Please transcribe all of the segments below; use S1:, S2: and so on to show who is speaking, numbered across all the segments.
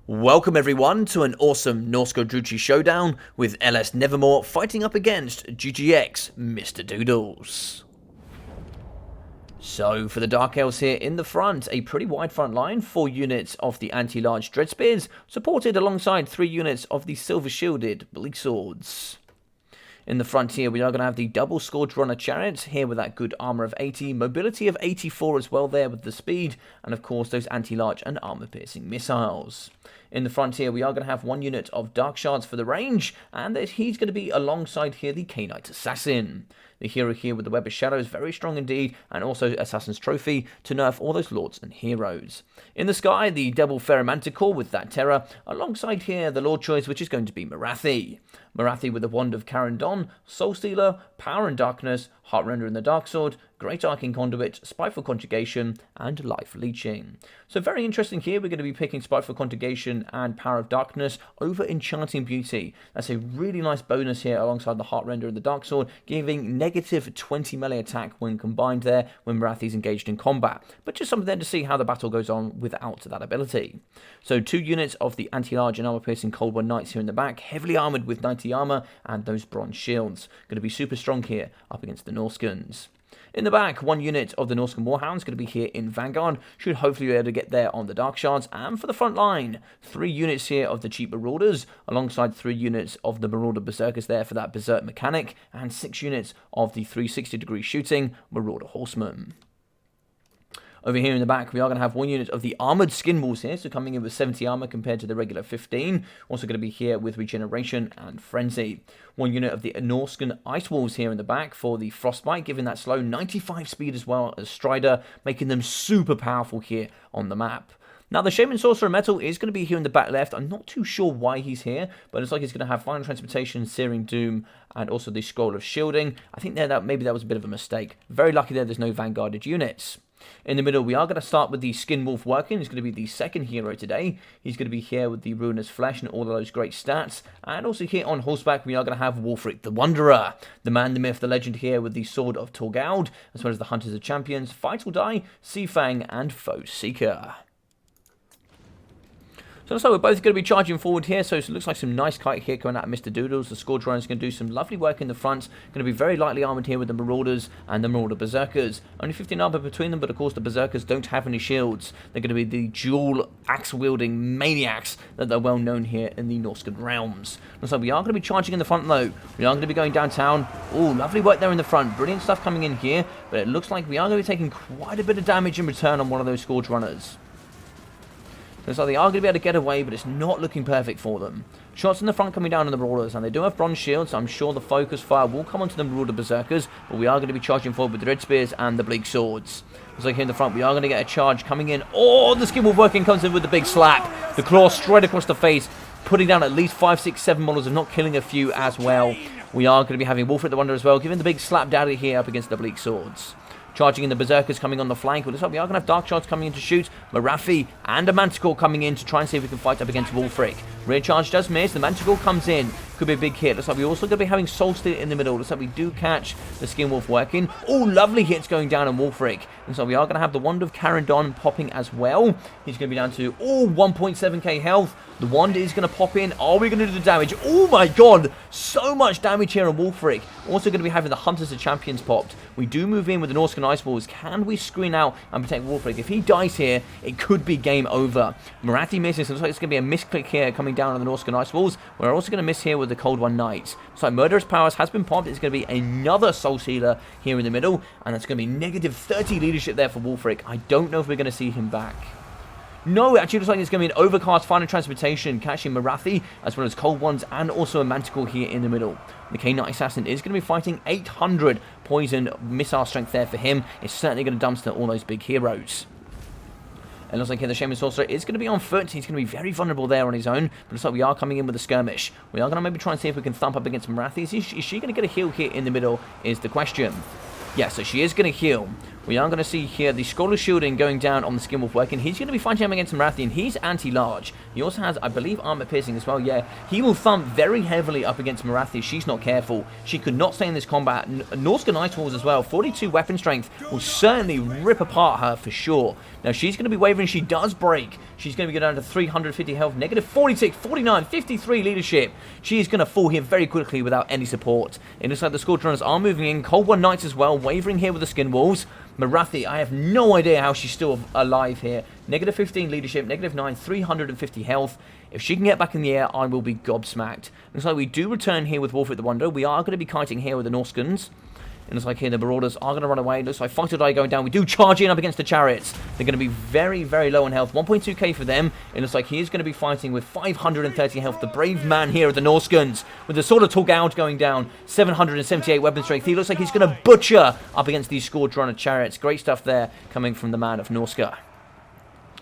S1: Welcome everyone to an awesome Norsca showdown with LS Nevermore fighting up against GGx Mr Dudels. So for the Dark Elves here in the front, a pretty wide front line, 4 units of the anti-large Dread Spears, supported alongside 3 units of the silver shielded Bleak Swords. In the front here, we are going to have the double Scourge Runner Chariots here with that good armor of 80, mobility of 84 as well there with the speed, and of course those anti-large and armor-piercing missiles. In the front here, we are going to have 1 unit of Dark Shards for the range, and he's going to be alongside here the K-Knight Assassin. The hero here with the Web of Shadows, very strong indeed, and also Assassin's Trophy to nerf all those lords and heroes. In the sky, the Devil Manticore with that terror, alongside here the Lord Choice, which is going to be Morathi. Morathi with the Wand of Karandon, Soul Stealer, Power and Darkness, Heartrender in the Dark Sword, Great Arcing Conduit, Spiteful Conjugation, and Life Leeching. So very interesting here, we're going to be picking Spiteful Conjugation and Power of Darkness over Enchanting Beauty. That's a really nice bonus here alongside the Heartrender and the Dark Sword, giving negative 20 melee attack when combined there when Morathi's engaged in combat. But just something there to see how the battle goes on without that ability. So 2 units of the anti-large and armor-piercing Cold War Knights here in the back, heavily armoured with 90 armour and those bronze shields. Going to be super strong here up against the Norscans. In the back, 1 unit of the Norscan Warhounds going to be here in Vanguard, should hopefully be able to get there on the Dark Shards, and for the front line, 3 units here of the cheap Marauders, alongside 3 units of the Marauder Berserkers there for that Berserk mechanic, and 6 units of the 360-degree shooting Marauder Horsemen. Over here in the back, we are going to have 1 unit of the Armoured Skin Wolves here, so coming in with 70 armor compared to the regular 15. Also going to be here with Regeneration and Frenzy. 1 unit of the Norscan Ice Wolves here in the back for the Frostbite, giving that slow 95 speed as well as Strider, making them super powerful here on the map. Now, the Shaman Sorcerer Metal is going to be here in the back left. I'm not too sure why he's here, but it's like he's going to have Final Transportation, Searing Doom, and also the Scroll of Shielding. I think maybe that was a bit of a mistake. Very lucky there's no Vanguarded units. In the middle, we are going to start with the Skin Wolf working. He's going to be the second hero today. He's going to be here with the Ruinous Flesh and all of those great stats. And also here on horseback, we are going to have Wulfric the Wanderer, the man, the myth, the legend here with the Sword of Torgald, as well as the Hunters of Champions, Fight or Die, Seafang, and Foe Seeker. So it looks like we're both going to be charging forward here, so it looks like some nice kite here coming out of Mr Dudels. The Scourge Runner is going to do some lovely work in the front, going to be very lightly armoured here with the Marauders and the Marauder Berserkers. Only 15 armour between them, but of course the Berserkers don't have any shields. They're going to be the dual axe-wielding maniacs that they're well known here in the Norscan realms. Looks like we are going to be charging in the front though. We are going to be going downtown. Oh, lovely work there in the front. Brilliant stuff coming in here, but it looks like we are going to be taking quite a bit of damage in return on one of those Scourge Runners. So they are going to be able to get away, but it's not looking perfect for them. Shots in the front coming down on the Marauders, and they do have bronze shields, so I'm sure the focus fire will come onto the Marauder Berserkers, but we are going to be charging forward with the Dread Spears and the Bleak Swords. Looks like here in the front, we are going to get a charge coming in. Oh, the Skin Wolf working comes in with the big slap. The claw straight across the face, putting down at least 5, 6, 7 models, if not killing a few as well. We are going to be having Wulfric the Wanderer as well, giving the big slap daddy here up against the Bleak Swords. Charging in the Berserkers coming on the flank. Well, looks like we are going to have Dark Shards coming in to shoot. Morathi and a Manticore coming in to try and see if we can fight up against Wulfric. Rear charge does miss. The Manticore comes in. Could be a big hit. Looks like we're also going to be having Soul Stealer in the middle. Looks like we do catch the Skin Wolf working. Oh, lovely hits going down on Wulfric. And so we are going to have the Wand of Karandon popping as well. He's going to be down to, 1.7k health. The wand is going to pop in. Are we going to do the damage? Oh my god! So much damage here on Wulfric. Also going to be having the Hunters of Champions popped. We do move in with the Norscan Ice Walls. Can we screen out and protect Wulfric? If he dies here, it could be game over. Morathi misses. So it looks like it's going to be a misclick here coming down on the Norscan Ice Walls. We're also going to miss here with the Cold One Knights. So Murderous Powers has been popped. It's going to be another Soul Stealer here in the middle. And that's going to be negative 30 leadership there for Wulfric. I don't know if we're going to see him back. No, it actually looks like it's going to be an Overcast Final Transportation, catching Morathi, as well as Cold Ones, and also a Manticore here in the middle. The K-Knight Assassin is going to be fighting 800 poison missile strength there for him. It's certainly going to dumpster all those big heroes. It looks like here the Shaman Sorcerer is going to be on foot. He's going to be very vulnerable there on his own. But it looks like we are coming in with a skirmish. We are going to maybe try and see if we can thump up against Morathi. Is she going to get a heal here in the middle is the question. Yeah, so she is going to heal. we are going to see here the Scholar Shielding going down on the Skinwolf working. He's going to be fighting him against Marathi, and he's anti-large. He also has, I believe, armor piercing as well. Yeah, he will thump very heavily up against Marathi. She's not careful. She could not stay in this combat. Norsca Night Walls as well. 42 weapon strength will certainly rip apart her for sure. Now, she's going to be wavering. She does break. She's going to go down to 350 health, negative 46, 49, 53 leadership. She is going to fall here very quickly without any support. It looks like the Scorch Runners are moving in. Cold One Knights as well, wavering here with the Skin Wolves. Marathi, I have no idea how she's still alive here. Negative 15 leadership, negative 9, 350 health. If she can get back in the air, I will be gobsmacked. Looks like we do return here with Wolf at the Wonder. We are going to be kiting here with the Norscans. It looks like here the Marauders are going to run away. It looks like Fighter Die going down. We do charge in up against the Chariots. They're going to be very, very low on health. 1.2k for them. It looks like he is going to be fighting with 530 health. The brave man here of the Norscans with the Sword of Torgout going down. 778 weapon strength. He looks like he's going to butcher up against these Scourge Runner Chariots. Great stuff there coming from the man of Norsca.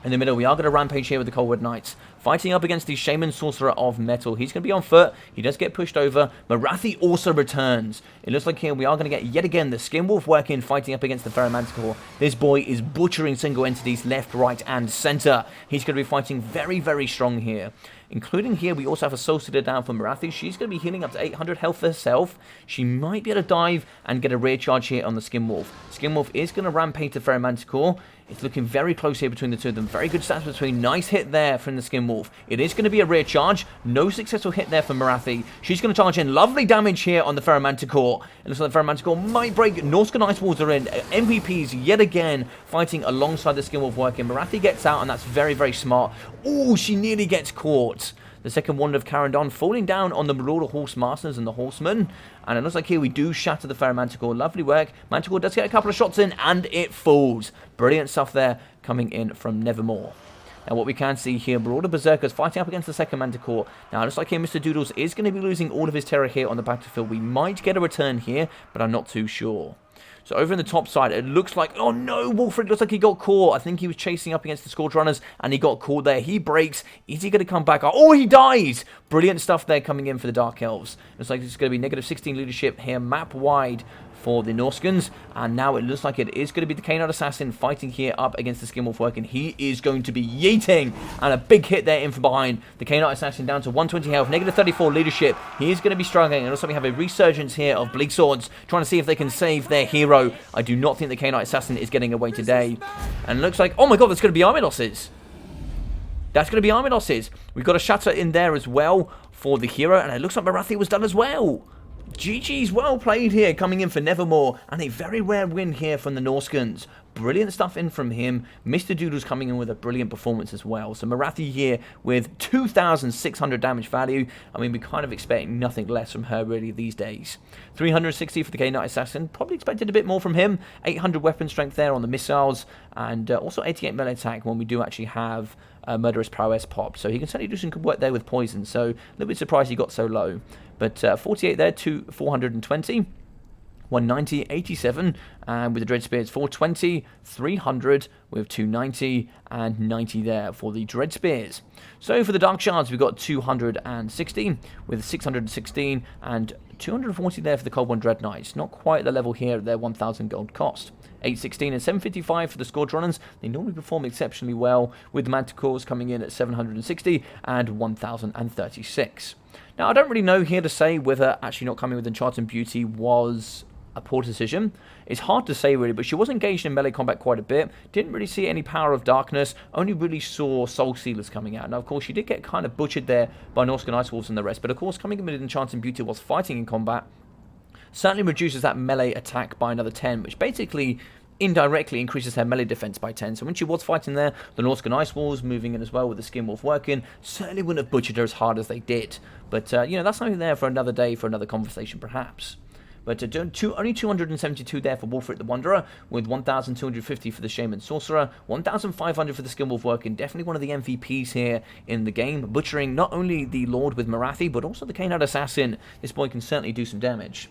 S1: In the middle, we are going to rampage here with the Coldwood Knights. Fighting up against the Shaman Sorcerer of Metal. He's going to be on foot. He does get pushed over. Marathi also returns. It looks like here we are going to get yet again the Skinwolf working, fighting up against the Ferromanticore. This boy is butchering single entities left, right, and center. He's going to be fighting very, very strong here. Including here, we also have a Soul Stealer down for Marathi. She's going to be healing up to 800 health herself. She might be able to dive and get a rear charge here on the Skinwolf. Skinwolf is going to rampage the Ferromanticore. It's looking very close here between the two of them. Very good stats between. Nice hit there from the Skinwolf. It is going to be a rear charge. No successful hit there for Marathi. She's going to charge in. Lovely damage here on the Ferromanticore. It looks like the Ferromanticore might break. Norsca Night Walls are in. MVPs yet again fighting alongside the Skinwolf working. Marathi gets out, and that's very, very smart. Oh, she nearly gets caught. The second Wonder of Carandon falling down on the Marauder Horse Masters and the Horsemen. And it looks like here we do shatter the Ferromanticore. Lovely work. Manticore does get a couple of shots in, and it falls. Brilliant stuff there coming in from Nevermore. Now, what we can see here, Marauder Berserkers fighting up against the second Manticore. Now, it looks like here Mr. Dudels is going to be losing all of his terror here on the battlefield. We might get a return here, but I'm not too sure. So over in the top side, it looks like, oh no, Wolfred looks like he got caught. I think he was chasing up against the Scourge Runners, and he got caught there. He breaks. Is he going to come back? Oh, he dies! Brilliant stuff there coming in for the Dark Elves. Looks like it's going to be negative 16 leadership here, map wide for the Norscans, and now it looks like it is going to be the Canine Assassin fighting here up against the Skinwolf work, and he is going to be yeeting, and a big hit there in from behind. The Canine Assassin down to 120 health, negative 34 leadership. He is going to be struggling, and also we have a resurgence here of Bleak Swords trying to see if they can save their hero. I do not think the Canine Assassin is getting away today, and it looks like, oh my god, that's going to be army losses. That's going to be army losses. We've got a shatter in there as well for the hero, and it looks like Marathi was done as well. GG's well played here, coming in for Nevermore, and a very rare win here from the Norscans. Brilliant stuff in from him. Mr. Doodle's coming in with a brilliant performance as well. So Marathi here with 2,600 damage value. I mean, we're kind of expecting nothing less from her really these days. 360 for the K-Knight Assassin. Probably expected a bit more from him. 800 weapon strength there on the missiles, and also 88 melee attack when we do actually have Murderous Prowess pop. So he can certainly do some good work there with poison. So a little bit surprised he got so low. But 48 there to 420. 190, 87, and with the Dread Spears, 420, 300, with 290, and 90 there for the Dread Spears. So for the Dark Shards, we've got 260, with 616, and 240 there for the Cold One Dread Knights. Not quite the level here at their 1,000 gold cost. 816 and 755 for the Scourge Runners. They normally perform exceptionally well, with the Manticores coming in at 760 and 1,036. Now, I don't really know here to say whether actually not coming with Enchanted Beauty was a poor decision. It's hard to say really, but she was engaged in melee combat quite a bit. Didn't really see any Power of Darkness, only really saw Soul Stealers coming out. Now, of course, she did get kind of butchered there by Norsca Night Wolves and the rest, but of course, coming in with Enchanted Beauty whilst fighting in combat certainly reduces that melee attack by another 10, which basically indirectly increases her melee defense by 10. So when she was fighting there, the Norsca Night Wolves moving in as well with the Skinwolf working, certainly wouldn't have butchered her as hard as they did. But, you know, that's something there for another day, for another conversation perhaps. But only 272 there for Wolfric the Wanderer, with 1,250 for the Shaman Sorcerer, 1,500 for the Skinwolf working. Definitely one of the MVPs here in the game, butchering not only the Lord with Marathi, but also the Canine Assassin. This boy can certainly do some damage.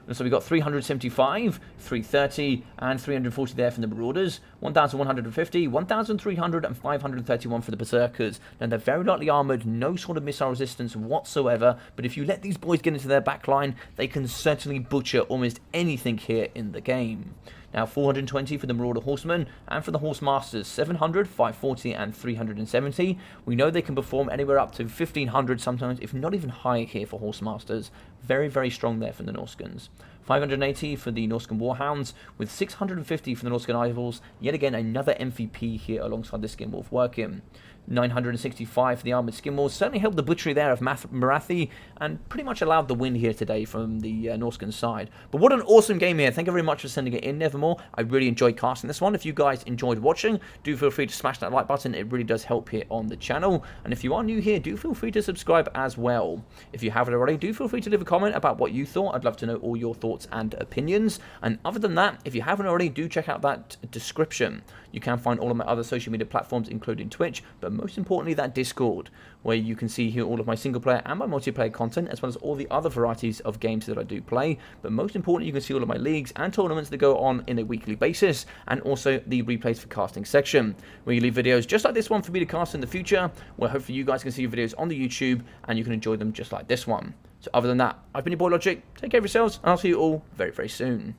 S1: And so we've got 375, 330, and 340 there from the Marauders, 1,150, 1,300, and 531 for the Berserkers. Now, they're very lightly armoured, no sort of missile resistance whatsoever, but if you let these boys get into their back line, they can certainly butcher almost anything here in the game. Now 420 for the Marauder Horsemen, and for the Horse Masters 700, 540 and 370. We know they can perform anywhere up to 1500 sometimes, if not even higher here for Horse Masters. Very, very strong there for the Norscans. 580 for the Norscan Warhounds, with 650 for the Norscan Ivals. Yet again, another MVP here alongside the Skinwolf working. 965 for the Armoured Skinwolves. Certainly helped the butchery there of Marathi, and pretty much allowed the win here today from the Norscan side. But what an awesome game here. Thank you very much for sending it in, Nevermore. I really enjoyed casting this one. If you guys enjoyed watching, do feel free to smash that like button. It really does help here on the channel. And if you are new here, do feel free to subscribe as well. If you haven't already, do feel free to leave a comment about what you thought. I'd love to know all your thoughts and opinions. And other than that, if you haven't already, do check out that description. You can find all of my other social media platforms, including Twitch, but most importantly, that Discord, where you can see here all of my single player and my multiplayer content, as well as all the other varieties of games that I do play. But most importantly, you can see all of my leagues and tournaments that go on in a weekly basis, and also the replays for casting section, where you leave videos just like this one for me to cast in the future, where hopefully you guys can see videos on the YouTube, and you can enjoy them just like this one. So other than that, I've been your boy Logic. Take care of yourselves, and I'll see you all very, very soon.